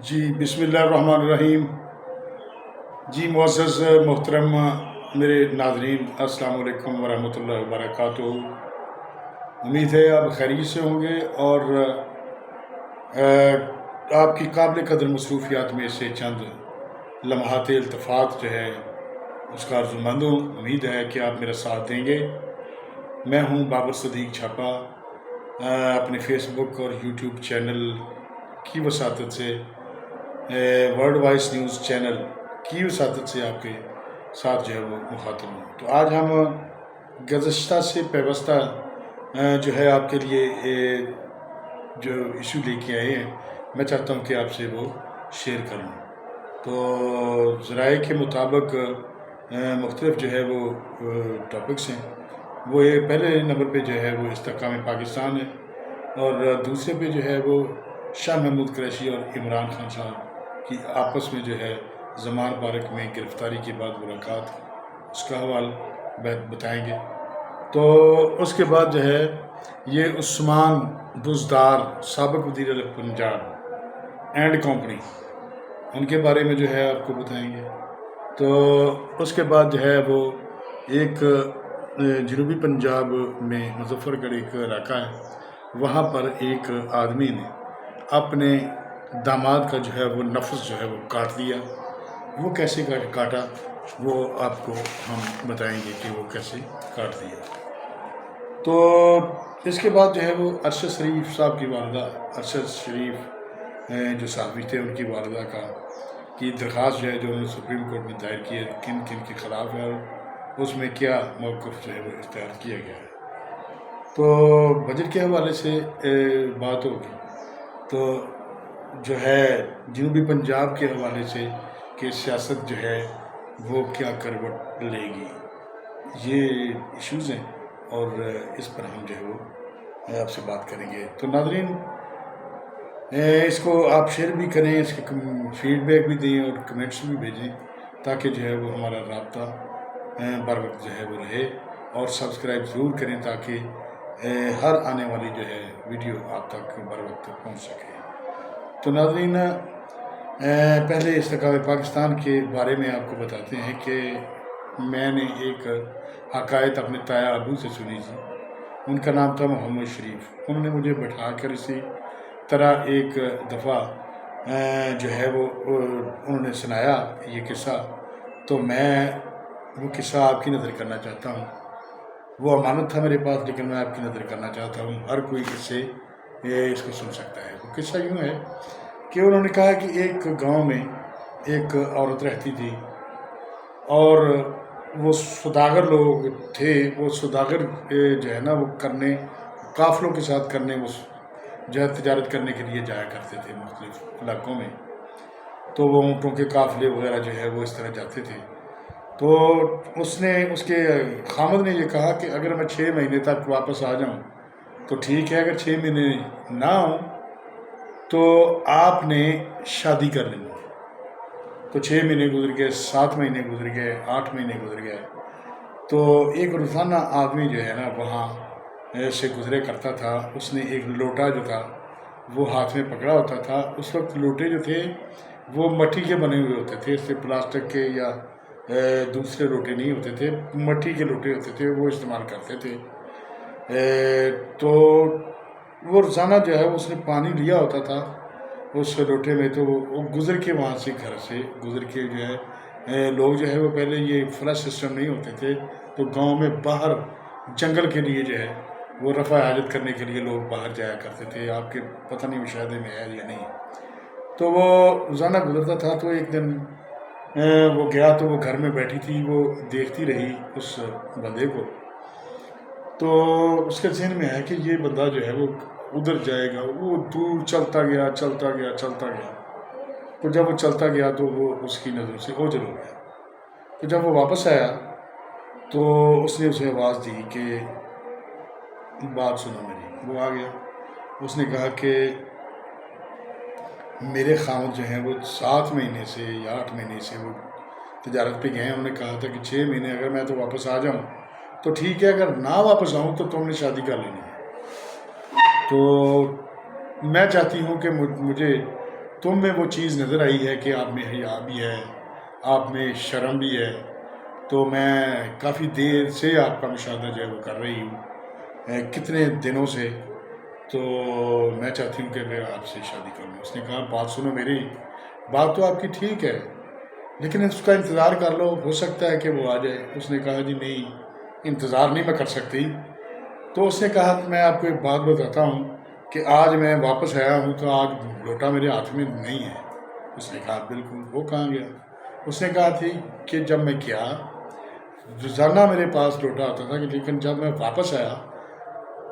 جی بسم اللہ الرحمن الرحیم۔ جی معزز محترم میرے ناظرین، السلام علیکم ورحمۃ اللہ وبرکاتہ۔ امید ہے آپ خیریت سے ہوں گے اور آپ کی قابل قدر مصروفیات میں سے چند لمحات التفات جو ہے اس کا عرضمند ہوں۔ امید ہے کہ آپ میرا ساتھ دیں گے۔ میں ہوں بابر صدیق چھاپا، اپنے فیس بک اور یوٹیوب چینل کی وساطت سے، ورلڈ وائس نیوز چینل کی وساطت سے آپ کے ساتھ جو ہے وہ مخاطب ہوں۔ تو آج ہم گزشتہ سے پیوستہ جو ہے آپ کے لیے جو ایشو لے کے آئے ہیں، میں چاہتا ہوں کہ آپ سے وہ شیئر کروں۔ تو ذرائع کے مطابق مختلف جو ہے وہ ٹاپکس ہیں۔ وہ پہلے نمبر پہ جو ہے وہ استحکام پاکستان ہے، اور دوسرے پہ جو ہے وہ شاہ محمود قریشی اور عمران خان صاحب کی آپس میں جو ہے زمان پارک میں گرفتاری کے بعد ملاقات، اس کا حوالہ بتائیں گے۔ تو اس کے بعد جو ہے یہ عثمان بزدار، سابق وزیر اعلیٰ پنجاب اینڈ کمپنی، ان کے بارے میں جو ہے آپ کو بتائیں گے۔ تو اس کے بعد جو ہے وہ ایک جنوبی پنجاب میں مظفر گڑھ ایک علاقہ ہے، وہاں پر ایک آدمی نے اپنے داماد کا جو ہے وہ نفس جو ہے وہ کاٹ دیا۔ وہ کیسے کاٹا وہ آپ کو ہم بتائیں گے کہ وہ کیسے کاٹ دیا۔ تو اس کے بعد جو ہے وہ ارشد شریف صاحب کی والدہ، ارشد شریف جو صحافی تھے، ان کی والدہ کی درخواست جو ہے جو انہوں نے سپریم کورٹ میں دائر کی ہے، کن کن کے خلاف ہے اور اس میں کیا موقف جو ہے وہ اختیار کیا گیا ہے۔ تو بجٹ کے حوالے سے بات ہوگی، تو جو ہے جنوبی پنجاب کے حوالے سے کہ سیاست جو ہے وہ کیا کروٹ لے گی، یہ ایشوز ہیں اور اس پر ہم جو ہے وہ آپ سے بات کریں گے۔ تو ناظرین، اس کو آپ شیئر بھی کریں، اس کے فیڈ بیک بھی دیں اور کمنٹس بھی بھیجیں، تاکہ جو ہے وہ ہمارا رابطہ بر وقت جو ہے وہ رہے، اور سبسکرائب ضرور کریں تاکہ ہر آنے والی جو ہے ویڈیو آپ تک بر وقت پہنچ سکے۔ تو ناظرین، پہلے استحکام پاکستان کے بارے میں آپ کو بتاتے ہیں کہ میں نے ایک حکایت اپنے تایا ابو سے سنی تھی۔ ان کا نام تھا محمد شریف۔ انہوں نے مجھے بٹھا کر اسی طرح ایک دفعہ جو ہے وہ انہوں نے سنایا یہ قصہ، تو میں وہ قصہ آپ کی نظر کرنا چاہتا ہوں۔ وہ امانت تھا میرے پاس، لیکن میں آپ کی نظر کرنا چاہتا ہوں۔ ہر کوئی اس کو سن سکتا ہے۔ وہ قصہ یوں ہے کہ انہوں نے کہا کہ ایک گاؤں میں ایک عورت رہتی تھی، اور وہ سوداگر لوگ تھے۔ وہ سوداگر جو ہے نا وہ قافلوں کے ساتھ وہ جو ہے تجارت کرنے کے لیے جایا کرتے تھے مختلف علاقوں میں۔ تو وہ اونٹوں کے قافلے وغیرہ جو ہے وہ اس طرح جاتے تھے۔ تو اس کے خامد نے یہ کہا کہ اگر میں 6 مہینے تک واپس آ جاؤں تو ٹھیک ہے، اگر 6 مہینے نہ ہوں تو آپ نے شادی کر لینی۔ تو 6 مہینے گزر گئے، 7 مہینے گزر گئے، 8 مہینے گزر گئے۔ تو ایک روزانہ آدمی جو ہے نا وہاں سے گزرے کرتا تھا۔ اس نے ایک لوٹا جو تھا وہ ہاتھ میں پکڑا ہوتا تھا۔ اس وقت لوٹے جو تھے وہ مٹی کے بنے ہوئے ہوتے تھے، اس سے پلاسٹک کے یا دوسرے لوٹے نہیں ہوتے تھے، مٹی کے لوٹے ہوتے تھے، وہ استعمال کرتے تھے۔ تو وہ روزانہ جو ہے اس نے پانی لیا ہوتا تھا اس لوٹے میں۔ تو وہ گزر کے وہاں سے، گھر سے گزر کے جو ہے لوگ جو ہے وہ پہلے یہ فلش سسٹم نہیں ہوتے تھے، تو گاؤں میں باہر جنگل کے لیے جو ہے وہ رفع حاجت کرنے کے لیے لوگ باہر جایا کرتے تھے۔ آپ کے پتہ نہیں مشاہدے میں ہے یا نہیں۔ تو وہ روزانہ گزرتا تھا۔ تو ایک دن وہ گیا تو وہ گھر میں بیٹھی تھی، وہ دیکھتی رہی اس بندے کو۔ تو اس کے ذہن میں ہے کہ یہ بندہ جو ہے وہ ادھر جائے گا۔ وہ دور چلتا گیا چلتا گیا چلتا گیا۔ تو جب وہ چلتا گیا تو وہ اس کی نظروں سے اوجھل ہو گیا۔ تو جب وہ واپس آیا تو اس نے اسے آواز دی کہ بات سنو میری۔ وہ آ گیا۔ اس نے کہا کہ میرے خامد جو ہیں وہ 7 مہینے سے یا 8 مہینے سے وہ تجارت پہ گئے ہیں۔ انہوں نے کہا تھا کہ 6 مہینے اگر میں تو واپس آ جاؤں تو ٹھیک ہے، اگر نہ واپس آؤں تو تم نے شادی کر لینی ہے۔ تو میں چاہتی ہوں کہ مجھے تم میں وہ چیز نظر آئی ہے کہ آپ میں حیا بھی ہے، آپ میں شرم بھی ہے، تو میں کافی دیر سے آپ کا مشاہدہ جو ہے وہ کر رہی ہوں، کتنے دنوں سے، تو میں چاہتی ہوں کہ میں آپ سے شادی کروں۔ اس نے کہا بات سنو میری، بات تو آپ کی ٹھیک ہے لیکن اس کا انتظار کر لو، ہو سکتا ہے کہ وہ آ جائے۔ اس نے کہا جی نہیں، انتظار نہیں میں کر سکتی۔ تو اس نے کہا کہ میں آپ کو ایک بات بتاتا ہوں کہ آج میں واپس آیا ہوں تو آج لوٹا میرے ہاتھ میں نہیں ہے۔ اس نے کہا بالکل، وہ کہاں گیا؟ اس نے کہا تھی کہ جب میں کیا روزانہ میرے پاس لوٹا ہوتا تھا، لیکن جب میں واپس آیا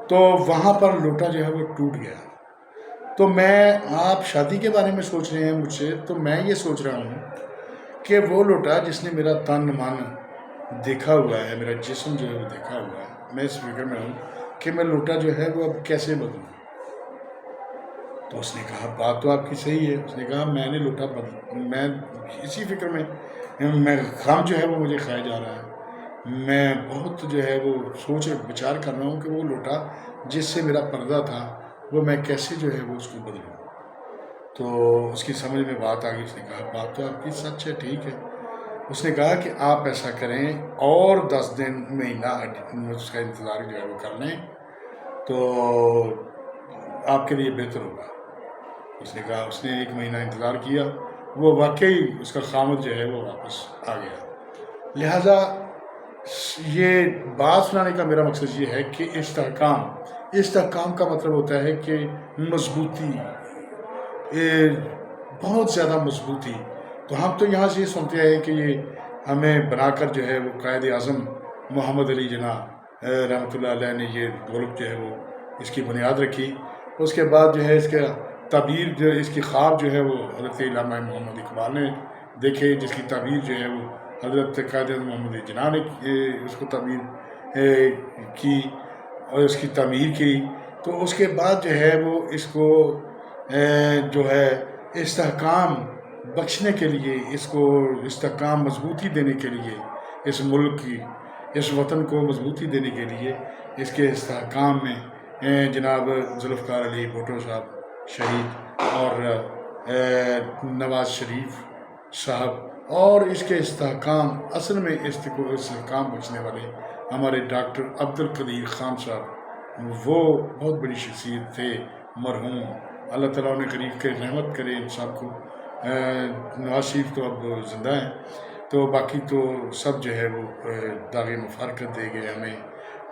تو وہاں پر لوٹا جو ہے وہ ٹوٹ گیا۔ تو میں، آپ شادی کے بارے میں سوچ رہے ہیں مجھ سے، تو میں یہ سوچ رہا ہوں کہ وہ لوٹا جس نے میرا تن من دیکھا ہوا ہے، میرا جسم جو ہے وہ دیکھا ہوا ہے، میں اس فکر میں ہوں کہ میں لوٹا جو ہے وہ اب کیسے بدلوں۔ تو اس نے کہا بات تو آپ کی صحیح ہے۔ اس نے کہا میں نے لوٹا میں اسی فکر میں غم جو ہے وہ مجھے کھایا جا رہا ہے، میں بہت جو ہے وہ سوچ بچار کر رہا ہوں کہ وہ لوٹا جس سے میرا پردہ تھا وہ میں کیسے جو ہے وہ اس کو بدلوں۔ تو اس کی سمجھ میں بات آ گئی۔ اس نے کہا بات تو آپ کی سچ ہے، ٹھیک ہے۔ اس نے کہا کہ آپ ایسا کریں اور 10 دن مہینہ اس کا انتظار جو ہے وہ کر لیں تو آپ کے لیے بہتر ہوگا۔ اس نے کہا، اس نے 1 مہینہ انتظار کیا، وہ واقعی اس کا خامد جو ہے وہ واپس آ گیا۔ لہٰذا یہ بات سنانے کا میرا مقصد یہ ہے کہ استحکام کا مطلب ہوتا ہے کہ مضبوطی، بہت زیادہ مضبوطی۔ تو ہم تو یہاں سے یہ سنتے ہیں کہ یہ ہمیں بنا کر جو ہے وہ قائد اعظم محمد علی جناح رحمۃ اللہ علیہ نے یہ ملک جو ہے وہ اس کی بنیاد رکھی۔ اس کے بعد جو ہے اس کا تعبیر جو اس کی خواب جو ہے وہ حضرت علامہ محمد اقبال نے دیکھے، جس کی تعبیر جو ہے وہ حضرت قائد اعظم محمد علی جناح نے اس کو تعبیر کی اور اس کی تعمیر کی۔ تو اس کے بعد جو ہے وہ اس کو جو ہے استحکام بخشنے کے لیے، اس کو استحکام مضبوطی دینے کے لیے، اس ملک کی، اس وطن کو مضبوطی دینے کے لیے اس کے استحکام میں جناب ذوالفقار علی بھٹو صاحب شہید اور نواز شریف صاحب اور اس کے استحکام، اصل میں استحکام بخشنے والے ہمارے ڈاکٹر عبدالقدیر خان صاحب، وہ بہت بڑی شخصیت تھے مرحوم۔ اللہ تعالیٰ نے قریب کے رحمت کرے ان سب کو۔ نواز شریف تو اب زندہ ہیں، تو باقی تو سب جو ہے وہ داغ مفارقت دے گئے ہمیں،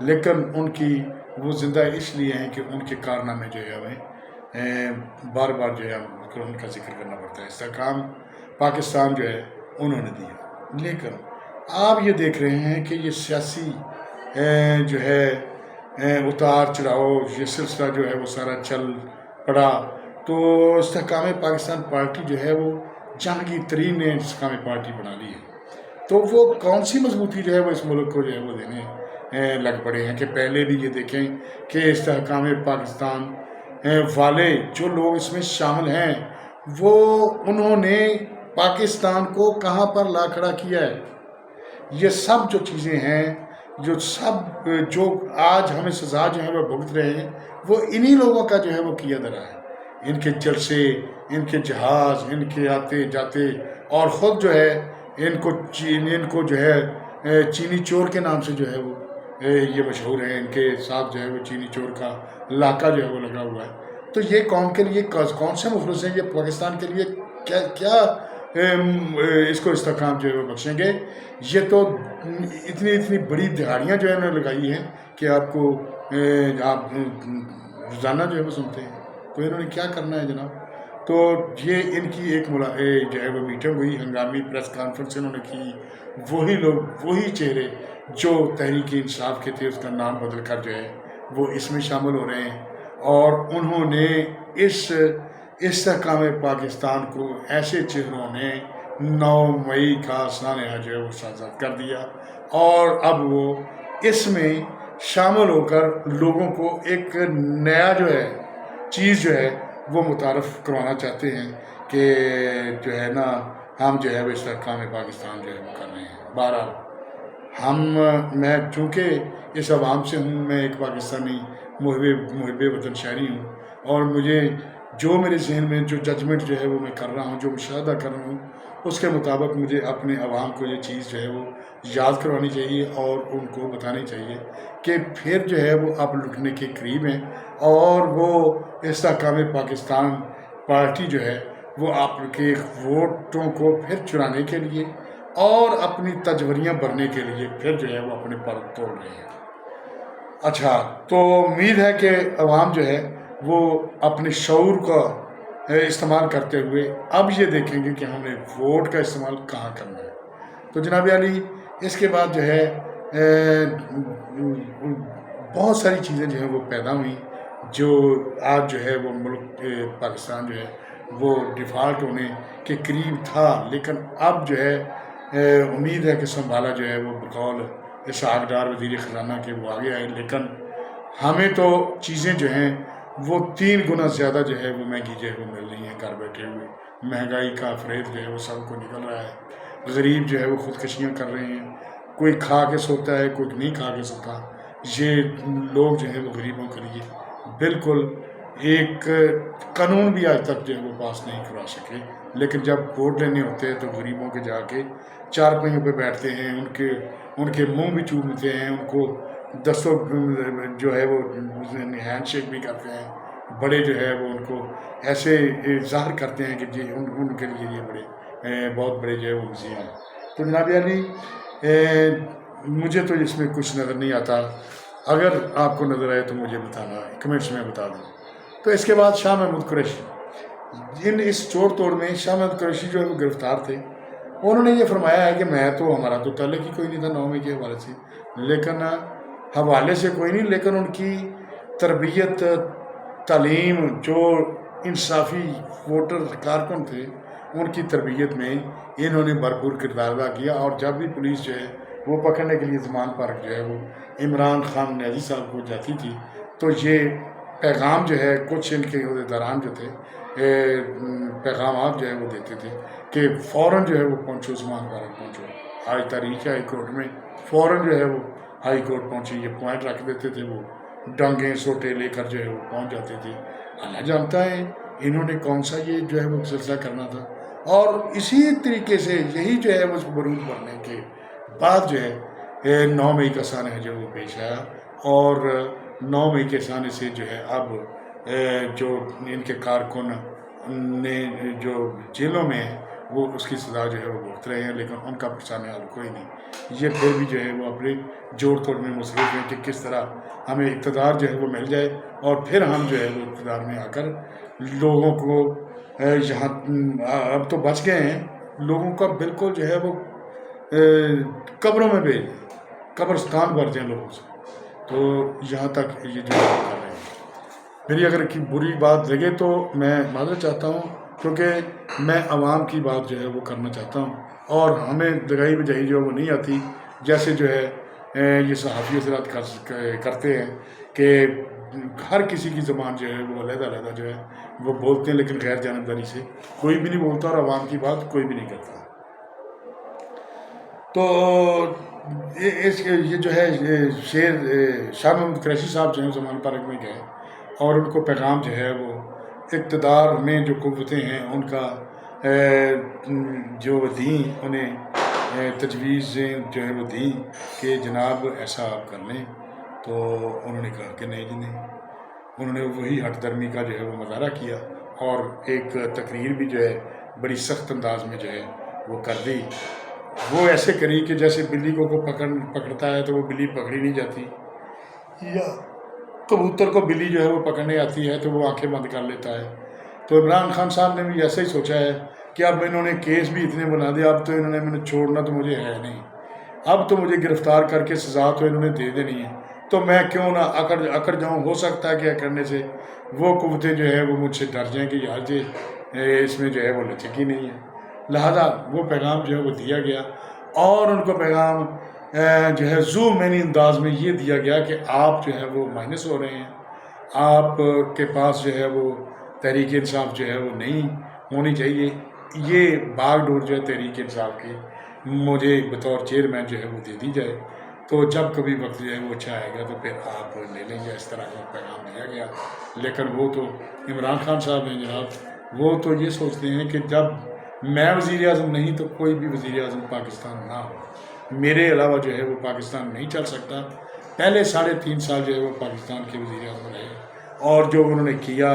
لیکن ان کی وہ زندہ اس لیے ہیں کہ ان کے کارنامے جو ہے ہمیں بار بار جو ہے ان کا ذکر کرنا پڑتا ہے۔ استحکام پاکستان جو ہے انہوں نے دیا، لیکن آپ یہ دیکھ رہے ہیں کہ یہ سیاسی جو ہے اتار چڑھاؤ، یہ سلسلہ جو ہے وہ سارا چل پڑا۔ تو استحکام پاکستان پارٹی جو ہے وہ جہانگیر ترین نے استحکام پارٹی بنا لی ہے۔ تو وہ کون سی مضبوطی جو ہے وہ اس ملک کو جو ہے وہ دینے لگ پڑے ہیں کہ پہلے بھی یہ دیکھیں کہ استحکام پاکستان والے جو لوگ اس میں شامل ہیں وہ انہوں نے پاکستان کو کہاں پر لا کھڑا کیا ہے۔ یہ سب جو چیزیں ہیں، جو آج ہمیں سزا جو ہے وہ بھگت رہے ہیں، وہ انہی لوگوں کا جو ہے وہ کیا دھرا ہے۔ ان کے جلسے، ان کے جہاز، ان کے آتے جاتے، اور خود جو ہے ان کو جو ہے چینی چور کے نام سے جو ہے وہ یہ مشہور ہیں۔ ان کے ساتھ جو ہے وہ چینی چور کا علاقہ جو ہے وہ لگا ہوا ہے۔ تو یہ قوم کے لیے کون سے مفلس ہیں؟ یہ پاکستان کے لیے کیا اس کو استحکام جو ہے وہ بخشیں گے؟ یہ تو اتنی بڑی دہاڑیاں جو ہے انہوں نے لگائی ہیں کہ آپ روزانہ جو ہے وہ سنتے ہیں۔ تو انہوں نے کیا کرنا ہے جناب؟ تو یہ ان کی ایک جو ہے وہ میٹنگ ہوئی، ہنگامی پریس کانفرنس انہوں نے کی۔ وہی لوگ، وہی چہرے جو تحریک انصاف کے تھے، اس کا نام بدل کر جو ہے وہ اس میں شامل ہو رہے ہیں، اور انہوں نے اس استحکام پاکستان کو ایسے چہروں نے 9 مئی کا سانحہ جو ہے وہ شازاد کر دیا، اور اب وہ اس میں شامل ہو کر لوگوں کو ایک نیا جو ہے چیز جو ہے وہ متعارف کروانا چاہتے ہیں کہ جو ہے نا ہم جو ہے وہ استحکام پاکستان جو ہے وہ کر رہے ہیں۔ بہرحال میں چونکہ اس عوام سے ہوں، میں ایک پاکستانی محب وطن شہری ہوں، اور مجھے جو میرے ذہن میں جو ججمنٹ جو ہے وہ میں کر رہا ہوں، جو مشاہدہ کر رہا ہوں، اس کے مطابق مجھے اپنے عوام کو یہ چیز جو ہے وہ یاد کروانی چاہیے اور ان کو بتانی چاہیے کہ پھر جو ہے وہ اب لٹنے کے قریب ہیں، اور وہ استحکام پاکستان پارٹی جو ہے وہ آپ کے ووٹوں کو پھر چرانے کے لیے اور اپنی تجوریاں بھرنے کے لیے پھر جو ہے وہ اپنے پر توڑ رہے ہیں۔ اچھا، تو امید ہے کہ عوام جو ہے وہ اپنے شعور کا استعمال کرتے ہوئے اب یہ دیکھیں گے کہ ہم نے ووٹ کا استعمال کہاں کرنا ہے۔ تو جناب علی، اس کے بعد جو ہے بہت ساری چیزیں جو ہیں وہ پیدا ہوئیں، جو آج جو ہے وہ ملک پاکستان جو ہے وہ ڈیفالٹ ہونے کے قریب تھا، لیکن اب جو ہے امید ہے کہ سنبھالا جو ہے وہ بقول اسحاق ڈار وزیر خزانہ کے وہ آگے آئے، لیکن ہمیں تو چیزیں جو ہیں وہ 3 گنا زیادہ جو ہے وہ مہنگی جو ہے وہ مل رہی ہیں گھر بیٹھے ہوئے۔ مہنگائی کا فریب جو ہے وہ سب کو نکل رہا ہے، غریب جو ہے وہ خودکشیاں کر رہے ہیں، کوئی کھا کے سوتا ہے، کوئی نہیں کھا کے سوتا۔ یہ لوگ جو ہے وہ غریبوں کے لیے بالکل ایک قانون بھی آج تک جو ہے وہ پاس نہیں کروا سکے، لیکن جب ووٹ لینے ہوتے ہیں تو غریبوں کے جا کے 4 پہیوں پہ بیٹھتے ہیں، ان کے منہ بھی چومتے ہیں، ان کو دستوں جو ہے وہ ہینڈ شیک بھی کرتے ہیں، بڑے جو ہے وہ ان کو ایسے ظاہر کرتے ہیں کہ جی ان کے لیے یہ بڑے بہت بڑے جو ہے وہ مزید ہیں۔ تو جناب علی، مجھے تو اس میں کچھ نظر نہیں آتا، اگر آپ کو نظر آئے تو مجھے بتانا، کمنٹس میں بتا دیں۔ تو اس کے بعد شاہ محمود قریشی، اس چور توڑ میں شاہ محمود قریشی جو ہے وہ گرفتار تھے۔ انہوں نے یہ فرمایا ہے کہ ہمارا تو تعلق ہی کوئی نہیں تھا 9 مئی کے حوالے سے، لیکن حوالے سے کوئی نہیں، لیکن ان کی تربیت، تعلیم، جو انصافی ووٹر کارکن تھے ان کی تربیت میں انہوں نے بھرپور کردار ادا کیا، اور جب بھی پولیس جو ہے وہ پکڑنے کے لیے زمان پارک جو ہے وہ عمران خان نیازی صاحب کو جاتی تھی، تو یہ پیغام جو ہے کچھ ان کے عہدیداران جو تھے پیغامات جو ہے وہ دیتے تھے کہ فوراً جو ہے وہ پہنچو، زمان پارک پہنچو۔ آج تاریخ ہے ہائی کورٹ میں، فوراً جو ہے وہ ہائی کورٹ پہنچی، یہ پوائنٹ رکھ دیتے تھے، وہ ڈانگیں سوٹے لے کر جو ہے وہ پہنچ جاتے تھے۔ اللہ جانتا ہے انہوں نے کون سا یہ جو ہے وہ سلسلہ کرنا تھا، اور اسی طریقے سے یہی جو ہے وہ برود بھرنے کے بعد جو ہے 9 مئی کا سانحہ جو وہ پیش آیا، اور 9 مئی کے سانے سے جو ہے اب جو ان کے کارکن نے جو جیلوں میں ہیں وہ اس کی سزا جو ہے وہ بھگت رہے ہیں، لیکن ان کا پرسانہ اب کوئی نہیں۔ یہ پھر بھی جو ہے وہ اپنے جوڑ توڑ میں مصروف ہیں کہ کس طرح ہمیں اقتدار جو ہے وہ مل جائے، اور پھر ہم جو ہے وہ اقتدار میں آ کر لوگوں کو یہاں اب تو بچ گئے ہیں، لوگوں کا بالکل جو ہے وہ قبروں میں بھیج دیں، قبرستان بھر دیں لوگوں سے۔ تو یہاں تک یہ جو ہے کر رہے ہیں۔ میری اگر کی بری بات لگے تو میں معذرت چاہتا ہوں، کیونکہ میں عوام کی بات جو ہے وہ کرنا چاہتا ہوں، اور ہمیں دگائی بجائی جو ہے وہ نہیں آتی، جیسے جو ہے یہ صحافی حضرات کرتے ہیں کہ ہر کسی کی زبان جو ہے وہ علیحدہ علیحدہ جو ہے وہ بولتے ہیں، لیکن غیر جانبداری سے کوئی بھی نہیں بولتا، اور عوام کی بات کوئی بھی نہیں کرتا۔ تو یہ جو ہے شاہ محمود قریشی صاحب جو ہیں زمان پارک میں گئے، اور ان کو پیغام جو ہے وہ اقتدار میں جو قوتیں ہیں ان کا جو دیں، انہیں تجویزیں جو ہے وہ دیں کہ جناب ایسا آپ کر لیں، تو انہوں نے کہا کہ نہیں جی نہیں۔ انہوں نے وہی ہٹ درمی کا جو ہے وہ مظاہرہ کیا، اور ایک تقریر بھی جو ہے بڑی سخت انداز میں جو ہے وہ کر دی۔ وہ ایسے کری کہ جیسے بلی کو پکڑتا ہے تو وہ بلی پکڑی نہیں جاتی، یا کبوتر کو بلی جو ہے وہ پکڑنے آتی ہے تو وہ آنکھیں بند کر لیتا ہے۔ تو عمران خان صاحب نے بھی ایسا ہی سوچا ہے کہ اب انہوں نے کیس بھی اتنے بنا دیا، اب تو انہوں نے میں چھوڑنا تو مجھے ہے نہیں، اب تو مجھے گرفتار کر کے سزا تو انہوں نے دے دینی ہے، تو میں کیوں نہ اکڑ جاؤں۔ ہو سکتا ہے کہ اکڑنے سے وہ قوتیں جو ہے وہ مجھ سے ڈر جائیں کہ یار جی اس میں جو ہے وہ لچک ہی نہیں ہے، لہذا وہ پیغام جو ہے وہ دیا گیا، اور ان کو پیغام جو ہے ذو معنی انداز میں یہ دیا گیا کہ آپ جو ہے وہ مائنس ہو رہے ہیں، آپ کے پاس جو ہے وہ تحریک انصاف جو ہے وہ نہیں ہونی چاہیے، یہ باغ ڈور جو ہے تحریک انصاف کی مجھے بطور چیئرمین جو ہے وہ دے دی جائے۔ تو جب کبھی وقت جو ہے وہ اچھا آئے گا تو پھر آپ لے لیں گے، اس طرح کا پیغام دیا گیا۔ لیکن وہ تو عمران خان صاحب ہیں جناب، وہ تو یہ سوچتے ہیں کہ جب میں وزیر اعظم نہیں تو کوئی بھی وزیر اعظم پاکستان نہ ہو، میرے علاوہ جو ہے وہ پاکستان نہیں چل سکتا۔ پہلے 3.5 سال جو ہے وہ پاکستان کے وزیر اعظم رہے، اور جو انہوں نے کیا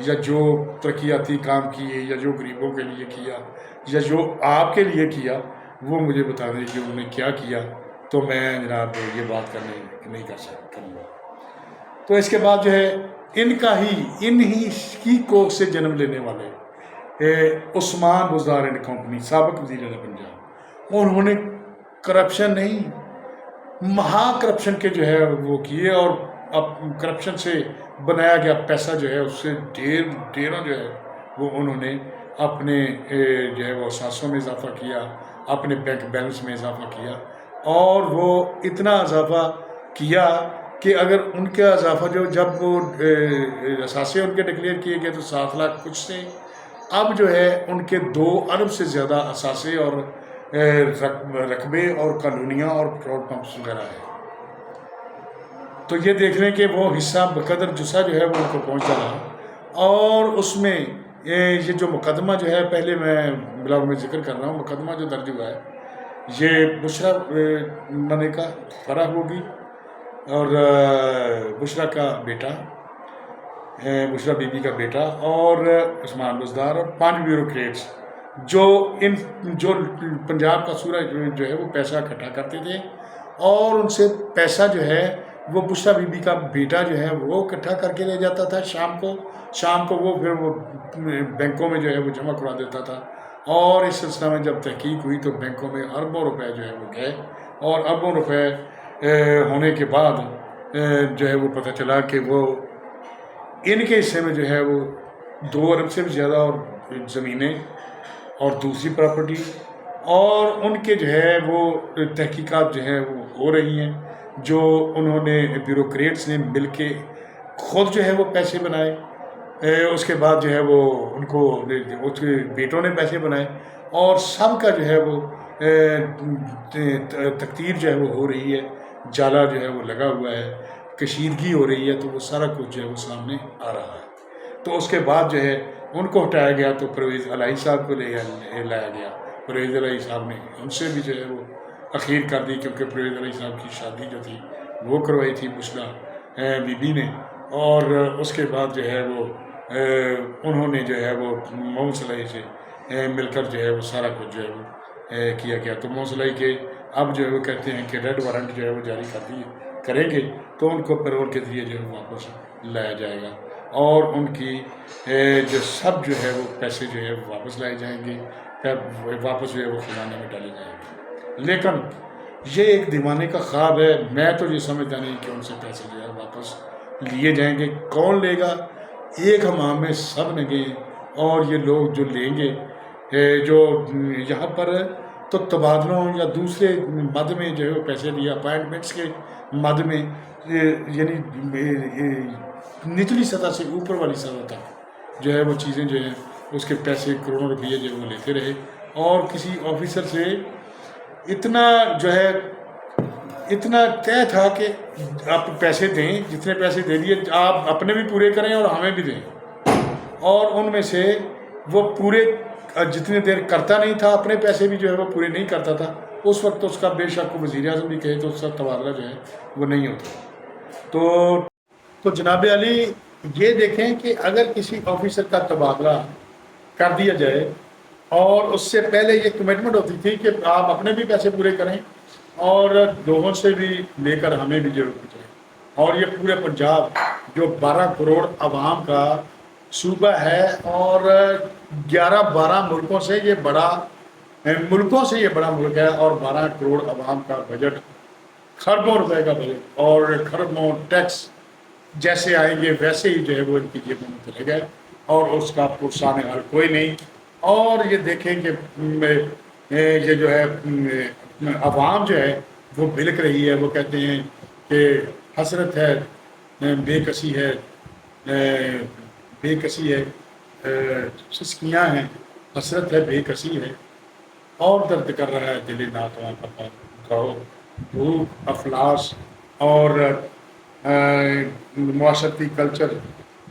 یا جو ترقیاتی کام کیے یا جو غریبوں کے لیے کیا یا جو آپ کے لیے کیا، وہ مجھے بتا دیں کہ انہوں نے کیا کیا، تو میں جناب یہ بات نہیں کروں گا۔ تو اس کے بعد جو ہے انہی کی کوکھ سے جنم لینے والے عثمان بزدار اینڈ کمپنی، سابق وزیر اعلیٰ پنجاب، انہوں نے کرپشن نہیں، مہا کرپشن کے جو ہے وہ کیے، اور اب کرپشن سے بنایا گیا پیسہ جو ہے اس سے ڈھیروں جو ہے وہ انہوں نے اپنے جو ہے وہ اثاثوں میں اضافہ کیا، اپنے بینک بیلنس میں اضافہ کیا، اور وہ اتنا اضافہ کیا کہ اگر ان کا اضافہ جب وہ اثاثے ان کے ڈکلیئر کیے گئے تو 7 لاکھ کچھ سے، اب جو ہے ان کے 2 ارب سے زیادہ اثاثے اور رقبے اور کالونیاں اور پیٹرول پمپس وغیرہ ہیں۔ تو یہ دیکھ لیں کہ وہ حصہ بقدر جسا جو ہے وہ ان کو پہنچتا رہا، اور اس میں یہ جو مقدمہ جو ہے، پہلے میں بلاگ میں ذکر کر رہا ہوں، مقدمہ جو درج ہوا ہے یہ بشرا ملکہ فرح ہوگی اور بشرا کا بیٹا، بشرا بی بی کا بیٹا، اور عثمان بزدار، اور 5 بیوروکریٹس جو پنجاب کا سورج جو ہے وہ پیسہ اکٹھا کرتے تھے، اور ان سے پیسہ جو ہے وہ بشرا بی بی کا بیٹا جو ہے وہ اکٹھا کر کے لے جاتا تھا شام کو وہ پھر وہ بینکوں میں جو ہے وہ جمع کرا دیتا تھا، اور اس سلسلہ میں جب تحقیق ہوئی تو بینکوں میں اربوں روپے جو ہے وہ گئے، اور اربوں روپے ہونے کے بعد جو ہے وہ پتہ چلا کہ وہ ان کے حصے میں جو ہے وہ 2 ارب سے بھی زیادہ اور زمینیں اور دوسری پراپرٹی، اور ان کے جو ہے وہ تحقیقات جو ہیں وہ ہو رہی ہیں، جو انہوں نے بیوروکریٹس نے مل کے خود جو ہے وہ پیسے بنائے، اس کے بعد جو ہے وہ ان کو اس کے بیٹوں نے پیسے بنائے، اور سب کا جو ہے وہ تقدیر جو ہے وہ ہو رہی ہے، جالا جو ہے وہ لگا ہوا ہے، کشیدگی ہو رہی ہے، تو وہ سارا کچھ جو ہے وہ سامنے آ رہا ہے۔ تو اس کے بعد جو ہے ان کو ہٹایا گیا، تو پرویز الہی صاحب کو لایا گیا۔ پرویز الہی صاحب نے ان سے بھی جو ہے وہ اخیر کر دی، کیونکہ پرویز الہی صاحب کی شادی جو تھی وہ کروائی تھی بشرا بی بی نے، اور اس کے بعد جو ہے وہ انہوں نے جو ہے وہ محمد صلاحی سے مل کر جو ہے وہ سارا کچھ جو ہے وہ کیا گیا۔ تو محمد صلاحی کے اب جو ہے وہ کہتے ہیں کہ ریڈ وارنٹ جو ہے وہ جاری کریں گے، تو ان کو پیرول کے ذریعے جو ہے واپس لایا جائے گا، اور ان کی جو سب جو ہے وہ پیسے جو ہے وہ واپس لائے جائیں گے، واپس جو ہے وہ خزانے میں ڈالے جائیں گے۔ لیکن یہ ایک دیوانے کا خواب ہے، میں تو یہ سمجھتا نہیں کہ ان سے پیسے جو ہے واپس لیے جائیں گے۔ کون لے گا؟ ایک ہمام میں سب لگے، اور یہ لوگ جو لیں گے جو یہاں پر تو تبادلوں یا دوسرے مد میں جو ہے وہ پیسے لیا، اپائنٹمنٹس کے مد میں، یعنی نچلی سطح سے اوپر والی سطح تک جو ہے وہ چیزیں جو ہیں اس کے پیسے کروڑوں روپیے جو ہے وہ لیتے رہے، اور کسی آفیسر سے اتنا جو ہے اتنا طے تھا کہ آپ پیسے دیں، جتنے پیسے دے دیے آپ اپنے بھی پورے کریں اور ہمیں بھی دیں، اور ان میں سے وہ پورے جتنی دیر کرتا نہیں تھا، اپنے پیسے بھی جو ہے وہ پورے نہیں کرتا تھا، اس وقت اس کا بے شک کو وزیر اعظم بھی کہے تو اس کا تبادلہ جو ہے وہ نہیں ہوتا۔ تو جناب علی یہ دیکھیں کہ اگر کسی آفیسر کا تبادلہ کر دیا جائے، اور اس سے پہلے یہ کمٹمنٹ ہوتی تھی کہ آپ اپنے بھی پیسے پورے کریں اور لوگوں سے بھی لے کر ہمیں بھی ضرور پہنچائیں، اور یہ پورے پنجاب جو 12 کروڑ عوام کا صوبہ ہے، اور 11-12 ملکوں سے یہ بڑا ملک ہے، اور 12 کروڑ عوام کا بجٹ، خربوں روپے کا بجٹ، اور خربوں ٹیکس جیسے آئیں گے ویسے ہی جو ہے وہ ان کی جیبوں میں چلے گئے، اور اس کا پرسان حال کوئی نہیں۔ اور یہ دیکھیں کہ یہ جو ہے عوام جو ہے وہ بلک رہی ہے، وہ کہتے ہیں کہ حسرت ہے، بے کسی ہے، سسکیاں ہیں، حسرت ہے، بے کسی ہے، اور درد کر رہا ہے دل ناتواں کا گاؤ، بھوک افلاس اور معاشرتی کلچر،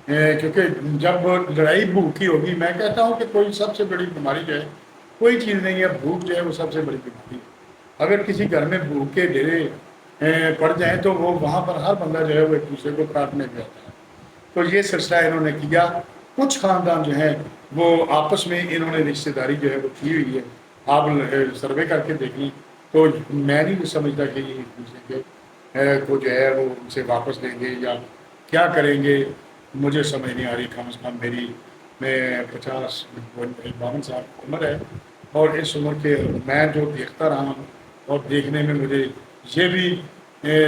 کیونکہ جب لڑائی بھوک کی ہوگی، میں کہتا ہوں کہ کوئی سب سے بڑی بیماری جو ہے کوئی چیز نہیں ہے، بھوک جو ہے وہ سب سے بڑی بیماری ہے۔ اگر کسی گھر میں بھوک کے ڈیرے پڑ جائیں تو وہ وہاں پر ہر بندہ جو ہے وہ ایک دوسرے کو کاٹنے پہ آتا ہے۔ تو یہ سلسلہ انہوں نے کیا۔ کچھ خاندان جو ہیں وہ آپس میں انہوں نے رشتے داری جو ہے وہ کی ہوئی ہے، آپ سروے کر کے دیکھ لیں تو میں نہیں سمجھتا کہ یہ ایک دوسرے کے کو جو ہے وہ ان سے واپس لیں گے یا کیا کریں گے، مجھے سمجھ نہیں آ رہی۔ کم از کم میری میں 50-52 سال عمر ہے، اور اس عمر کے میں جو دیکھتا رہا ہوں اور دیکھنے میں مجھے یہ بھی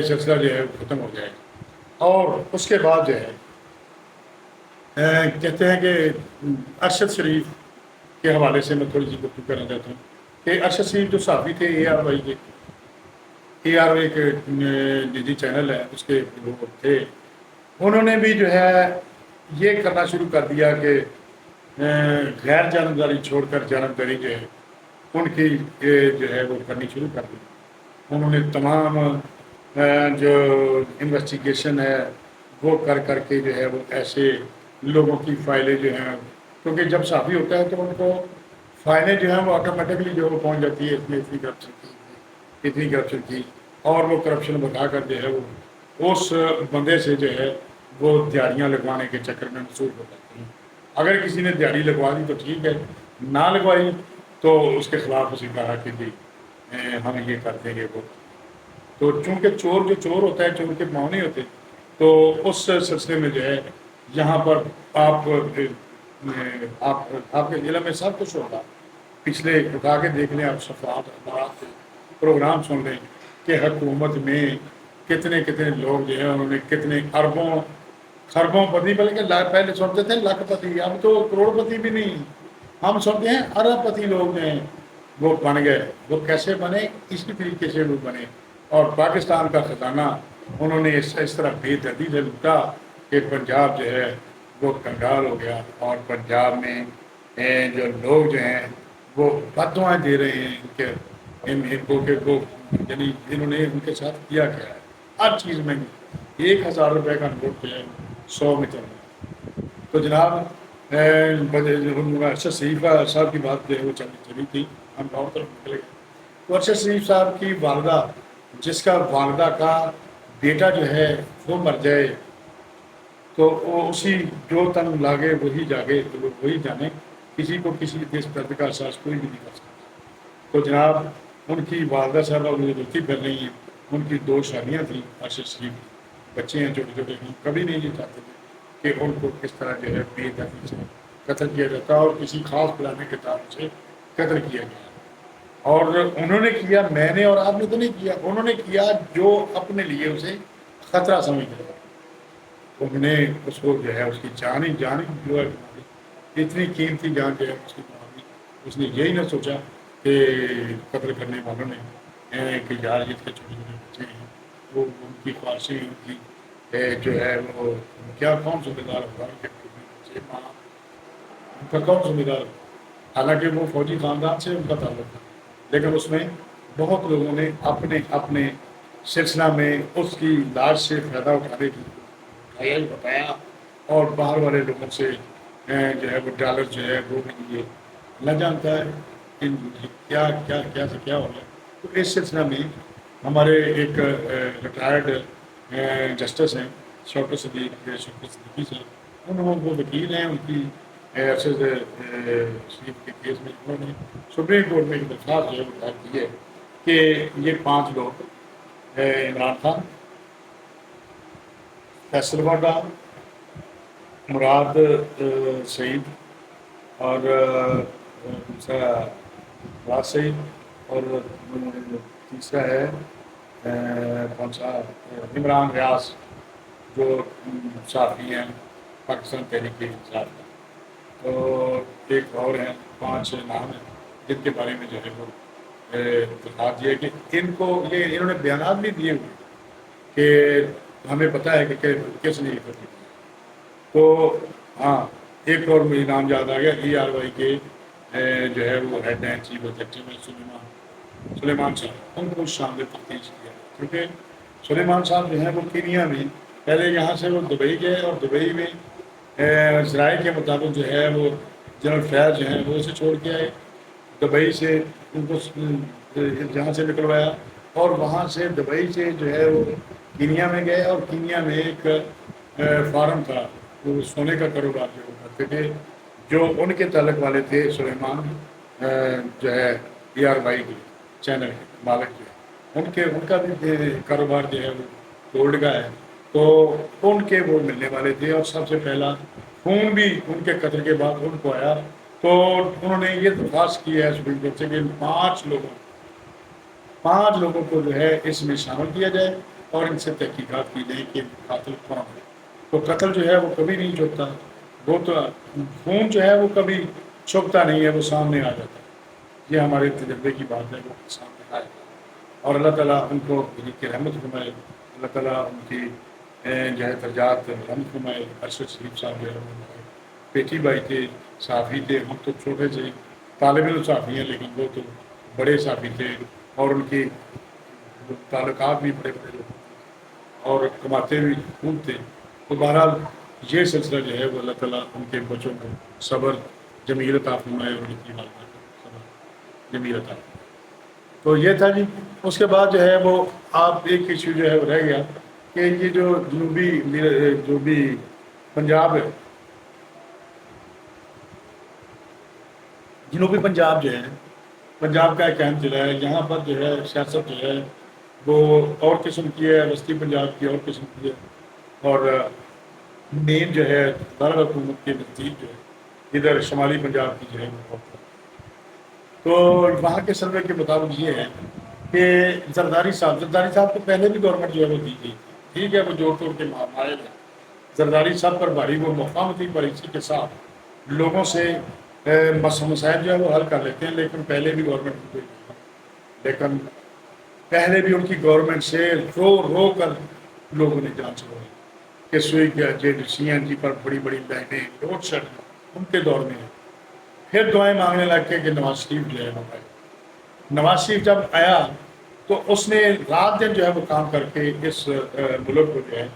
سلسلہ جو ہے ختم ہو جائے گا۔ اور اس کے بعد جو ہے کہتے ہیں کہ ارشد شریف کے حوالے سے میں تھوڑی سی گفتگو کرنا چاہتا ہوں کہ ارشد شریف جو صحافی تھے ARY کے نجی چینل ہے اس کے وہ تھے، انہوں نے بھی جو ہے یہ کرنا شروع کر دیا کہ غیر جانبداری چھوڑ کر جانبداری جو ہے ان کی جو ہے وہ کرنی شروع کر دی۔ انہوں نے تمام جو انویسٹیگیشن ہے وہ کر کے جو ہے وہ ایسے لوگوں کی فائلیں جو ہیں، کیونکہ جب صحافی ہوتا ہے تو ان کو فائلیں جو ہیں وہ آٹومیٹکلی جو ہے وہ پہنچ جاتی ہے، اتنی کرپشن کی، اتنی کرپشن کی، اور وہ کرپشن بتا کر جو ہے وہ اس بندے سے جو ہے وہ دیہڑیاں لگوانے کے چکر میں مصروف ہو جاتے ہیں۔ اگر کسی نے دیہڑی لگوا دی تو ٹھیک ہے، نہ لگوائی تو اس کے خلاف اسی کہا کہ جی ہم یہ کر دیں گے وہ۔ تو چونکہ چور جو چور ہوتا ہے چور کے پاؤں نہیں ہوتے، تو اس سلسلے میں جو ہے یہاں پر آپ آپ کے ضلع میں سب کچھ ہوگا۔ پچھلے اٹھا کے دیکھ لیں آپ، صفحات اخبارات پروگرام سن لیں کہ حکومت میں کتنے کتنے لوگ جو ہیں انہوں نے کتنے اربوں خربوں پتی، بلکہ پہلے سنتے تھے لاکھ پتی، اب تو کروڑ پتی بھی نہیں، ہم سنتے ہیں ارب پتی لوگ جو ہیں وہ بن گئے۔ وہ کیسے بنے؟ اسی طریقے سے وہ بنے، اور پاکستان کا خزانہ انہوں نے اس طرح بے دردی سے لوٹا کہ پنجاب جو ہے وہ کنگال ہو گیا، اور پنجاب میں جو لوگ جو ہیں وہ بد دعائیں دے رہے ہیں کہ ان کو کہ وہ یعنی انہوں نے ان کے ساتھ کیا کیا ہے۔ ہر چیز میں 1000 روپے کا نوٹ جو ہے 100 میں چل رہا ہے۔ تو جناب ارشد شریف صاحب کی بات جو ہے وہ چلی تھی، ہم بہت طرف نکلے گئے۔ تو ارشد شریف صاحب کی والدہ، جس کا والدہ کا بیٹا جو ہے وہ مر جائے تو وہ اسی جو تن لاگے وہی جاگے، تو وہ وہی جانے، کسی کو کسی دیش درد کا احساس کوئی بھی نہیں کر سکتا۔ تو جناب ان کی والدہ صاحبہ انہیں روتی پھر رہی ہیں، ان کی 2 شادیاں تھیں، ارشد شریف کی بچے ہیں چھوٹے چھوٹے، ہم کبھی نہیں یہ چاہتے تھے کہ ان کو کس طرح جو ہے بے دردی سے قتل کیا جاتا اور کسی خاص پلانے کے تعلق سے قتل کیا گیا۔ اور انہوں نے کیا، میں نے اور آپ نے تو نہیں کیا، انہوں نے کیا جو اپنے لیے اسے خطرہ سمجھتے تھے۔ انہوں نے اس کو جو ہے اس کی جان ہی جو ہے اتنی قیمتی جان جو ہے اس کی بنا دی۔ اس نے یہی نہ سوچا کہ قتل کرنے والوں نے کہ یار یہ چھوٹے چھوٹے بچے ہیں، وہ ان کی خواہشیں، ان کی جو ہے وہ کیا کون ذمہ دار ہوگا کہ بچے ماں ان کا کون ذمہ دار ہوگا؟ حالانکہ وہ فوجی خاندان سے ان کا تعلق تھا، لیکن اس میں بہت لوگوں نے اپنے اپنے سلسلہ میں اس کی لاش سے فائدہ اٹھانے کی بتایا، اور باہر والے لوگوں سے جو ہے وہ ڈالر جو ہے وہ بھی لیے۔ نہ جانتا ہے ان کیا کیا کیا سے کیا ہو رہا ہے۔ تو اس سلسلہ میں ہمارے ایک ریٹائرڈ جسٹس ہیں شوکت صدیقی سے، وہ وکیل ہیں، ان کی ارشد شریف کے کیس میں انہوں نے سپریم کورٹ میں ایک درخواست جو ہے وہ دائر کی ہے کہ یہ 5 لوگ عمران خان، فیصل واڈا، مراد سعید، اور دوسرا مراد سعید، اور تیسرا ہے کون سا عمران ریاض، جو صحافی ہیں پاکستان تحریک انصاف کا۔ تو ایک اور ہیں، 5 نام ہیں جن کے بارے میں جو ہے وہ بتا دیا کہ ان کو یہ انہوں نے بیانات بھی دیے ہوئے کہ ہمیں پتہ ہے کہ کس نے یہ کر دیا۔ تو ہاں ایک اور مجھے نام یاد آ گیا، ARY کے جو ہے وہ ہیڈ ہیں چیف ایگزیکٹو میں سلیمان سلیمان صاحب، ان کو شامل تفتیش کیا، کیونکہ سلیمان صاحب جو ہیں وہ کینیا میں پہلے یہاں سے وہ دبئی گئے، اور دبئی میں ذرائع کے مطابق جو ہے وہ جنرل فیض جو ہیں وہ اسے چھوڑ کے آئے دبئی سے، ان کو جہاں سے نکلوایا، اور وہاں سے دبئی سے جو ہے وہ کینیا میں گئے، اور کینیا میں ایک فارم تھا، وہ سونے کا کاروبار جو وہ کرتے تھے، جو ان کے تعلق والے تھے سلیمان جو ہے ڈی آر وائی کے چینل کے مالک جو ہے، ان کا بھی کاروبار جو ہے وہ گولڈ کا ہے، تو ان کے وہ ملنے والے تھے، اور سب سے پہلا خون بھی ان کے قتل کے بعد ان کو آیا، تو انہوں نے یہ درخواست کی ہے سپریم کورٹ سے کہ پانچ لوگوں کو جو ہے اس میں شامل کیا جائے، اور ان سے تحقیقات کی جائے کہ قاتل کون ہے۔ تو قتل جو ہے وہ کبھی نہیں چھپتا، وہ تو خون جو ہے وہ کبھی چھپتا نہیں ہے، وہ سامنے آ جاتا ہے، یہ ہمارے تجربے کی بات ہے، وہ سامنے آئے، اور اللہ تعالیٰ ان کو کی رحمت فرمائے، اللہ تعالیٰ ان کی جو ہے درجات رحمت فرمائے۔ ارشد شریف صاحب جو ہے وہ پیٹی بھائی تھے، صحافی تھے، ہم تو چھوٹے سے طالب علم صحافی ہیں، لیکن وہ تو بڑے صحافی تھے، اور ان کی تعلقات بھی بڑے بڑے لوگ تھے، اور کماتے بھی خوب تھے۔ تو بہرحال یہ سلسلہ جو ہے وہ اللہ تعالیٰ ان کے بچوں کو صبر جمیل عطا فرمائے، اور ان کی والدہ کو صبر جمیل عطا فرمائے۔ تو یہ تھا جی۔ اس کے بعد جو ہے وہ آپ ایک ایشو جو ہے وہ رہ گیا کہ یہ جو جنوبی پنجاب ہے، جنوبی پنجاب جو ہے پنجاب کا ایک اہم ضلع ہے، یہاں پر جو ہے سیاست جو ہے وہ اور قسم کی ہے، وسطی پنجاب کی اور قسم کی ہے، اور مین جو ہے دارالحکومت کے نزدیک جو ہے ادھر شمالی پنجاب کی جو ہے وہ بہت ہے۔ تو وہاں کے سروے کے مطابق یہ ہے کہ زرداری صاحب کو پہلے بھی گورنمنٹ جو ہے وہ دی گئی تھی، ٹھیک ہے، وہ جوڑ توڑ کے مائل ہے، زرداری صاحب پر بھاری وہ مفاہمتی پالیسی کے ساتھ لوگوں سے مسائل جو ہے وہ حل کر لیتے ہیں، لیکن پہلے بھی گورنمنٹ لیکن پہلے بھی ان کی گورنمنٹ سے رو رو کر لوگوں نے جان چھوڑی کہ سوئی سی این جی پر بڑی بڑی لائنیں روڈ شیڈ ان کے دور میں، پھر دعائیں مانگنے لگ کے کہ نواز شریف جو ہے وہ آئے۔ نواز شریف جب آیا تو اس نے رات دن جو ہے وہ کام کر کے اس ملک کو جو ہے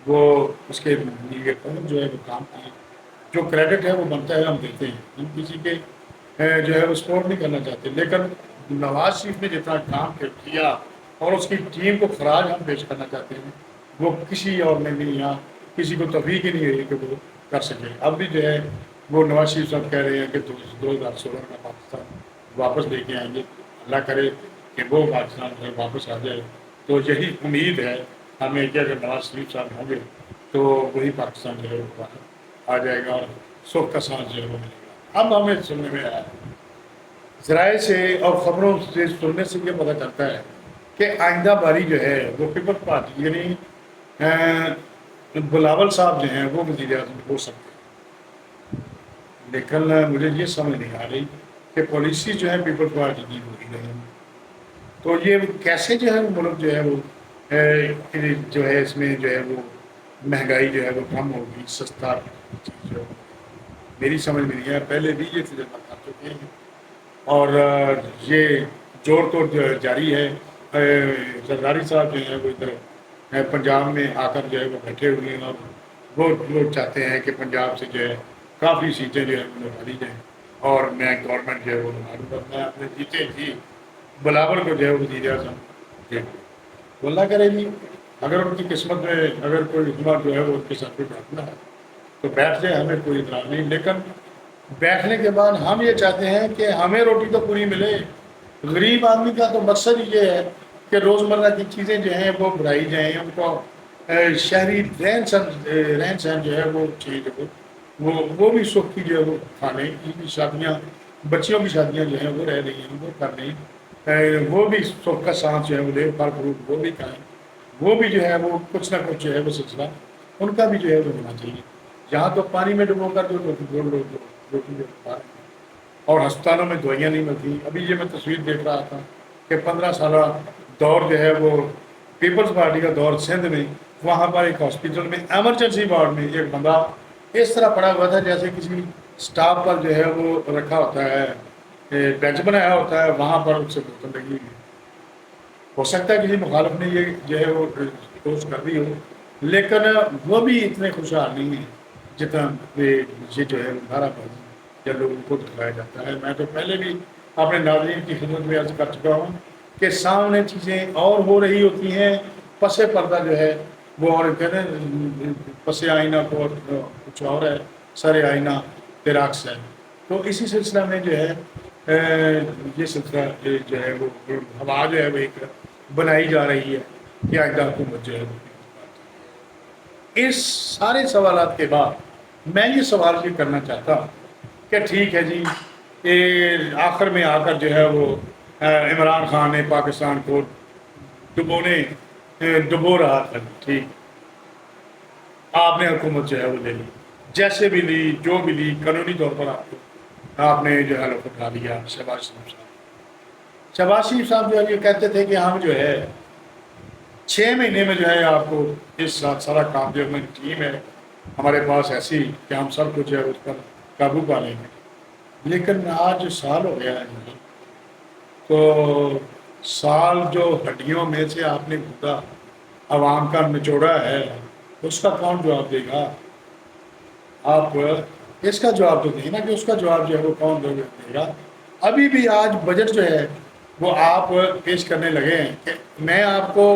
وہ اس کے جو ہے وہ کام کیے، جو کریڈٹ ہے وہ بنتا ہے ہم دیتے ہیں، ہم کسی کے جو ہے وہ سپورٹ نہیں کرنا چاہتے، لیکن نواز شریف نے جتنا کام کیا اور اس کی ٹیم کو خراج ہم پیش کرنا چاہتے ہیں، وہ کسی اور نے بھی یہاں کسی کو توفیق ہی نہیں ہوئی کہ وہ کر سکے۔ اب بھی جو ہے وہ نواز شریف صاحب کہہ رہے ہیں کہ 2016 میں پاکستان واپس لے کے آئیں گے، اللہ کرے کہ وہ پاکستان جو ہے واپس آ جائے، تو یہی امید ہے ہمیں کہ اگر نواز شریف صاحب ہوں گے تو وہی پاکستان جو ہے وہ آ جائے گا، اور سکھ کا سانس جو ہے وہ ملے گا۔ اب ہمیں سننے میں آیا ذرائع سے اور خبروں سے سننے سے یہ پتہ چلتا ہے کہ آئندہ باری جو ہے وہ پیپلز پارٹی یعنی بلاول صاحب جو ہیں وہ وزیر اعظم ہو سکتے ہیں، لیکن مجھے یہ سمجھ نہیں آ رہی کہ پالیسی جو ہے پیپلز پارٹی کی ہو رہی ہے، تو یہ کیسے جو ہے وہ ملک جو ہے وہ جو ہے اس میں جو ہے وہ مہنگائی جو ہے وہ کم ہوگی، سستا چیز جو میری سمجھ میں نہیں ہے۔ پہلے بھی یہ تجربہ کر چکے ہیں، اور یہ جوڑ توڑ جاری ہے۔ زرداری صاحب جو ہیں وہ ادھر پنجاب میں آ کر جو ہے وہ بیٹھے ہوئے ہیں، اور وہ لوگ چاہتے ہیں کہ پنجاب سے جو ہے کافی سیٹیں جو ہے وہ نکالی جائیں، اور میں گورنمنٹ جو ہے وہ معلوم کرنا ہے اپنے جیتے جی بلاول کو جو ہے وزیر اعظم دے دیں۔ تو اللہ کرے گی اگر ان کی قسمت میں اگر کوئی حکومت جو ہے وہ ان کے ساتھ بیٹھنا ہے تو بیٹھ جائے، ہمیں کوئی اعتراض نہیں، لیکن بیٹھنے کے بعد ہم یہ چاہتے ہیں کہ ہمیں روٹی تو پوری ملے۔ غریب آدمی کا تو مقصد یہ ہے کہ روزمرہ کی چیزیں جو ہیں وہ بڑھائی جائیں، ان کو شہری رہن سہن جو ہے وہ چیز وہ بھی سکھ کی جو ہے وہ کھانے کی شادیاں، بچیوں کی شادیاں جو ہیں وہ رہ رہی ہیں وہ کر لیں، وہ بھی سکھ کا سانس جو ہے وہ لے، پھل فروٹ وہ بھی کھائیں، وہ بھی جو ہے وہ کچھ نہ کچھ جو ہے وہ سلسلہ ان کا بھی جو ہے وہ ہونا چاہیے۔ جہاں تو پانی میں ڈبو کر جو لوگ روٹی جو کھا رہے ہیں، اور ہسپتالوں میں دوائیاں نہیں ملتی۔ ابھی یہ میں تصویر دیکھ رہا تھا کہ 15 سالہ دور جو ہے وہ پیپلز پارٹی کا دور سندھ میں، وہاں پر ایک ہاسپٹل میں ایمرجنسی وارڈ میں ایک بندہ اس طرح پڑا ہوا تھا جیسے کسی سٹاف پر جو ہے وہ رکھا ہوتا ہے بینچ بنایا ہوتا ہے، وہاں پر اس سے بوتل لگی ہوئی ہے۔ ہو سکتا ہے کسی مخالف نے یہ جو ہے وہ پوسٹ کر دی ہو، لیکن وہ بھی اتنے خوشحال نہیں ہیں جتنا یہ جو ہے نعرہ بازی یا لوگوں کو دکھایا جاتا ہے۔ میں تو پہلے بھی اپنے ناظرین کی خدمت میں عرض کر چکا ہوں کہ سامنے چیزیں اور ہو رہی ہوتی ہیں، پس پردہ جو ہے وہ، اور کہتے ہیں پس آئینہ کو کچھ اور ہے، سر آئینہ برعکس ہے۔ تو اسی سلسلہ میں جو ہے یہ سلسلہ جو ہے وہ ہوا جو ہے وہ ایک بنائی جا رہی ہے کہ آئندہ حکومت جو ہے وہ۔ اس سارے سوالات کے بعد میں یہ سوال یہ کرنا چاہتا ہوں کہ ٹھیک ہے جی، آخر میں آ کر جو ہے وہ عمران خان نے پاکستان کو ڈبو رہا تھا، ٹھیک، آپ نے حکومت جو ہے وہ لے لی، جیسے بھی لی، جو بھی لی، قانونی طور پر آپ نے جو ہے حلف اٹھا لیا۔ شہباز شریف صاحب جو ہے یہ کہتے تھے کہ ہم جو ہے 6 مہینے میں جو ہے آپ کو اس ساتھ سارا کام جو ہماری ٹیم ہے ہمارے پاس ایسی کہ ہم سب کچھ جو ہے اس پر قابو پا لیں گے۔ لیکن آج سال ہو گیا ہے، تو سال جو ہڈیوں میں سے آپ نے گھوٹا عوام کا نچوڑا ہے، اس کا کون جواب دے گا؟ آپ اس کا جواب تو دیں نا، کہ اس کا جواب جو ہے وہ کون دے گا؟ ابھی بھی آج بجٹ جو ہے وہ آپ پیش کرنے لگے ہیں کہ میں آپ کو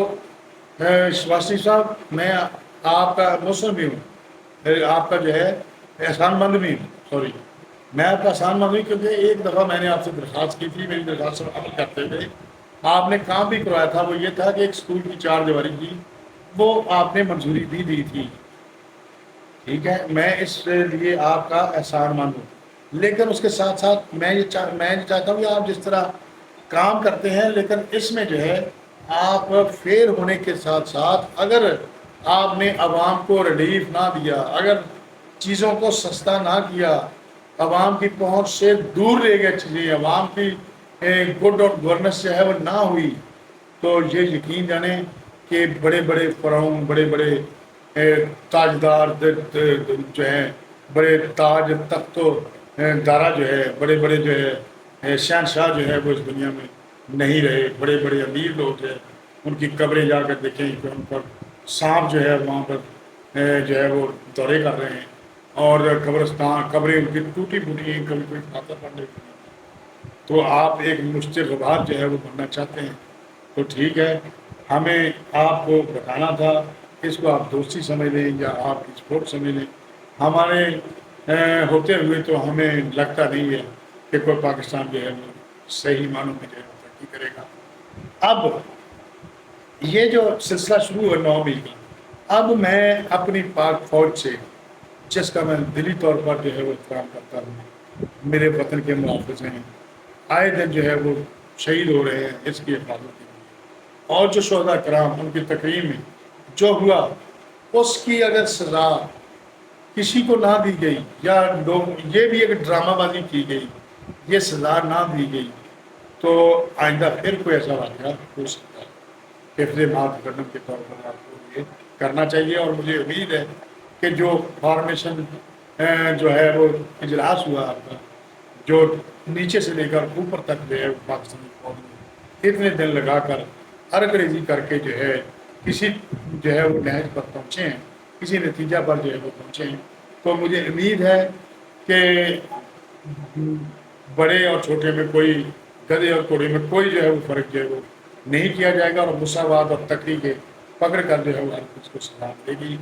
شہباز شریف صاحب، میں آپ کا مسلم بھی ہوں، آپ کا جو ہے احسان مند بھی ہوں، سوری، میں آپ کا احسان مند بھی، کیونکہ ایک دفعہ میں نے آپ سے درخواست کی تھی، میری درخواست پر عمل کرتے تھے، آپ نے کام بھی کروایا تھا، وہ یہ تھا کہ ایک اسکول کی 4 دیواری کی وہ آپ نے منظوری بھی دی تھی، ٹھیک ہے، میں اس لیے آپ کا احسان مند ہوں۔ لیکن اس کے ساتھ ساتھ میں یہ چاہتا ہوں کہ آپ جس طرح کام کرتے ہیں، لیکن اس میں جو ہے آپ فیئر ہونے کے ساتھ ساتھ اگر آپ نے عوام کو ریلیف نہ دیا، اگر چیزوں کو سستا نہ کیا، عوام کی پہنچ سے دور رہ گئے چیزیں، عوام کی گڈ اور گورننس جو ہے وہ نہ ہوئی، تو یہ یقین جانیں کہ بڑے بڑے فرعون، بڑے بڑے تاجدار جو ہیں، بڑے تاج تخت و دارا جو ہے، بڑے بڑے جو ہے شہنشاہ جو ہے وہ اس دنیا میں نہیں رہے۔ بڑے بڑے امیر لوگ ہیں، ان کی قبریں جا کر دیکھیں کہ ان پر سانپ جو ہے وہاں پر جو ہے وہ دورے کر رہے ہیں، اور قبرستان قبریں ان کی ٹوٹی پھوٹی ہیں، کبھی کوئی کھاتا پڑنے کی۔ تو آپ ایک مشت غبار جو ہے وہ بننا چاہتے ہیں، تو ٹھیک ہے، ہمیں آپ کو بتانا تھا، اس کو آپ دوستی سمجھ لیں یا آپ کی سپورٹ سمجھ لیں، ہمارے ہوتے ہوئے تو ہمیں لگتا نہیں ہے کہ کوئی پاکستان جو ہے وہ صحیح معنوں میں جو ہے ترقی کرے گا۔ اب یہ جو سلسلہ شروع ہے 9 مئی کا، اب میں اپنی پاک فوج سے، جس کا میں دلی طور پر جو ہے وہ احترام کرتا ہوں، میرے وطن کے محافظ ہیں، آئے دن جو ہے وہ شہید ہو رہے ہیں اس کی حفاظت کے لیے، اور جو شہداء کرام ان کی تقریم میں جو ہوا، اس کی اگر سزا کسی کو نہ دی گئی، یا لوگ یہ بھی اگر ڈرامہ بازی کی گئی، یہ سزا نہ دی گئی، تو آئندہ پھر کوئی ایسا واقعہ ہو سکتا ہے۔ حفظ مات گردن کے طور پر آپ کو یہ کرنا چاہیے، اور مجھے امید ہے کہ جو فارمیشن جو ہے وہ اجلاس ہوا آپ کا، جو نیچے سے لے کر اوپر تک جو ہے پاکستانی فوج میں اتنے دن لگا کر انگریزی کر کے جو ہے کسی جو ہے وہ نہج پر پہنچے ہیں، کسی نتیجہ پر جو ہے وہ پہنچے ہیں، تو مجھے امید ہے کہ بڑے اور چھوٹے میں کوئی، گدھے اور کوڑے میں کوئی جو ہے وہ فرق جو ہے وہ نہیں کیا جائے گا، اور مساوات اور تقریب پکڑ کر جو ہے وہ ہر کچھ کو سزا ملے گی،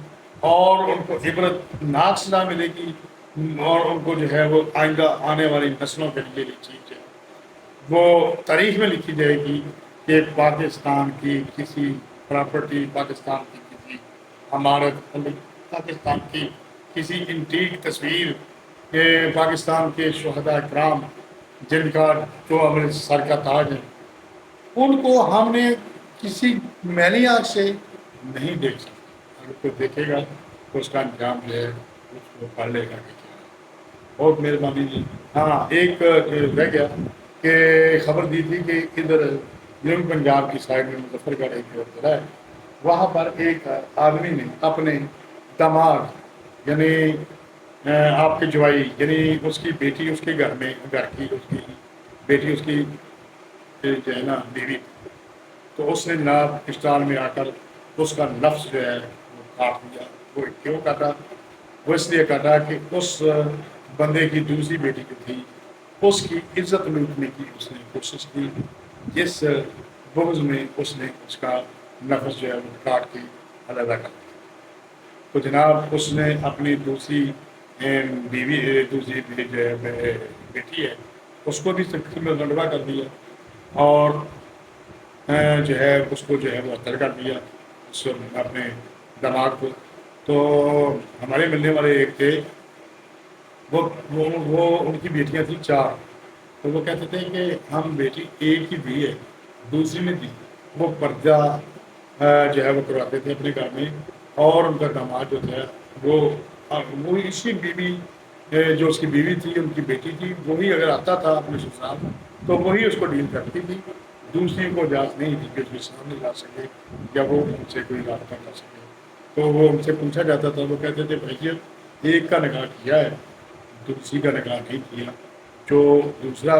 اور ان کو عبرت ناک سزا ملے گی، اور ان کو جو ہے وہ آئندہ آنے والی نسلوں کے لیے یہ چیز جو ہے وہ تاریخ میں لکھی جائے گی کہ پاکستان کی کسی پراپرٹی، پاکستان کی کسی عمارت، پاکستان کی کسی انٹیک تصویر، پاکستان کے شہداء کرام جن کا جو ہمارے سر کا تاج ہے، ان کو ہم نے کسی میلی آنکھ سے نہیں دیکھ سکتے۔ اگر کوئی دیکھے گا تو اس کا انجام جو ہے اس کو پڑھ لے گا کہ کیا ہے۔ بہت مہربانی جی۔ ہاں، ایک رہ گیا کہ خبر دی تھی کہ ادھر جنوبی پنجاب کی سائڈ میں مظفر گڑھ ایک ضلع ہے، وہاں پر ایک آدمی نے اپنے دماغ، یعنی آپ کے جوائی، یعنی اس کی بیٹی اس کے گھر میں، گھر کی اس کی بیٹی اس کی جو ہے نا بیوی، تو اس نے جناب اسٹال میں آ کر اس کا لفظ جو ہے وہ کاٹ دیا۔ وہ کیوں کاٹا؟ وہ اس لیے کاٹا کہ اس بندے کی دوسری بیٹی جو تھی اس کی عزت لوٹنے کی اس نے کوشش کی، جس بغض میں اس نے اس کا نفس جو ہے وہ کاٹ کے علیحدہ کر دیا۔ تو جناب اس نے اپنی دوسری بیوی دوسری جو ہے بیٹی ہے اس کو بھی سختی میں لڑوا کر دیا، اور جو ہے اس کو جو ہے وہ اثر کر دیا اس اپنے دماغ کو۔ تو ہمارے ملنے والے ایک تھے، وہ ان کی بیٹیاں تھیں 4، تو وہ کہتے تھے کہ ہم بیٹی ایک ہی دی ہے، دوسری نے دی۔ وہ پردہ جو ہے وہ کرواتے تھے اپنے گھر میں، اور ان کا داماد جو تھا وہ اسی بیوی جو اس کی بیوی تھی ان کی بیٹی تھی، وہی اگر آتا تھا اپنے سسرال تو وہی اس کو ڈیل کرتی تھی، دوسری کو اجازت نہیں تھی کہ اس کے سامنے جا سکے یا وہ ان سے کوئی رابطہ کر سکے۔ تو وہ ان سے پوچھا جاتا تھا، وہ کہتے تھے بھائی ایک کا نکاح کیا ہے، دوسری کا نکاح نہیں کیا۔ جو دوسرا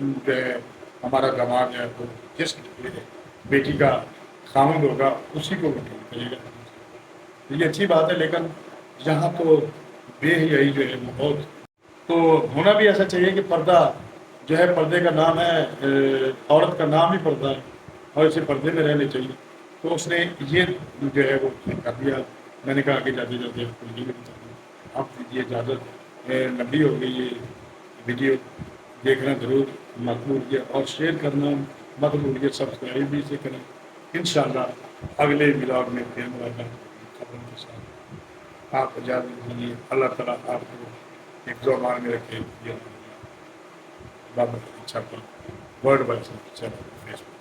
جو ہے ہمارا داماد ہے وہ جس بیٹی کا خامند ہوگا اسی کو وہ ڈیل کرے گا۔ یہ اچھی بات ہے، لیکن یہاں تو بے حیائی جو ہے وہ بہت، تو ہونا بھی ایسا چاہیے کہ پردہ جو ہے، پردے کا نام ہے عورت کا نام ہی پردہ ہے اور اسے پردے میں رہنے چاہیے۔ تو اس نے یہ جو ہے وہ کر دیا۔ میں نے کہا کہ جاتے جاتے آپ کو یہ بھی بتا دوں، آپ دیجیے اجازت، لمبی ہو گئی یہ ویڈیو، دیکھنا ضرور مت بھولیے اور شیئر کرنا مت بھولیے، سبسکرائب بھی سے کریں۔ انشاءاللہ اگلے ولاگ میں پھر ملاقات خبروں کے ساتھ۔ آپ اجازت دیجیے، اللہ تعالیٰ آپ کو حفظ و امان میں رکھے۔ بابر چھاپا ورلڈ وائڈ چینل فیس بک۔